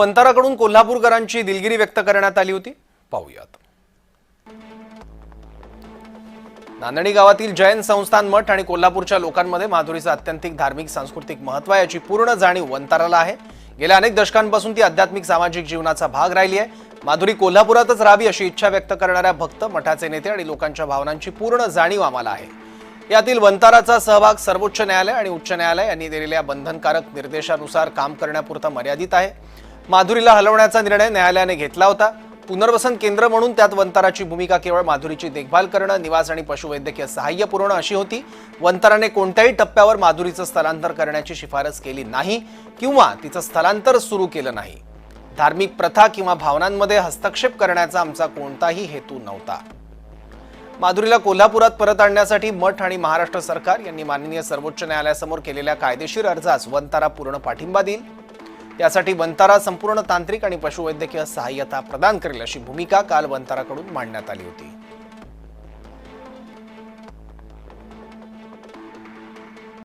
वंताराकडून कोल्हापूरकरांची दिलगिरी व्यक्त करण्यात आली होती. पाहूयात. नांदणी गावातील जैन संस्थान मठ आणि कोल्हापूरच्या लोकांमध्ये माधुरीचं अत्यंतिक धार्मिक सांस्कृतिक महत्त्व याची पूर्ण जाणीव वंताराला आहे. गेल्या अनेक दशकांपासून ती आध्यात्मिक सामाजिक जीवनाचा भाग राहिली आहे. माधुरी कोल्हापुरातच राहावी अशी इच्छा व्यक्त करणाऱ्या भक्त, मठाचे नेते आणि लोकांच्या भावनांची पूर्ण जाणीव आम्हाला आहे. यातील वंताराचा सहभाग सर्वोच्च न्यायालय आणि उच्च न्यायालय यांनी दिलेल्या बंधनकारक निर्देशानुसार काम करण्यापुरता मर्यादित आहे. माधुरीला हलवण्याचा निर्णय न्यायालयाने घेतला होता. पुनर्वसन केंद्र म्हणून त्यात वंताराची भूमिका केवळ माधुरीची देखभाल करणं, निवास आणि पशुवैद्यकीय सहाय्य पुरवणं अशी होती. वंताराने कोणत्याही टप्प्यावर माधुरीचं स्थलांतर करण्याची शिफारस केली नाही किंवा तिचं स्थलांतर सुरू केलं नाही. धार्मिक प्रथा किंवा भावनांमध्ये हस्तक्षेप करण्याचा आमचा कोणताही हेतू नव्हता. माधुरीला कोल्हापुरात परत आणण्यासाठी मठ आणि महाराष्ट्र सरकार यांनी माननीय सर्वोच्च न्यायालयासमोर केलेल्या कायदेशीर अर्जास वंतारा पूर्ण पाठिंबा देईल. त्यासाठी वंतारा संपूर्ण तांत्रिक आणि पशुवैद्यकीय सहाय्यता प्रदान करेल अशी भूमिका काल वंताराकडून मांडण्यात आली होती.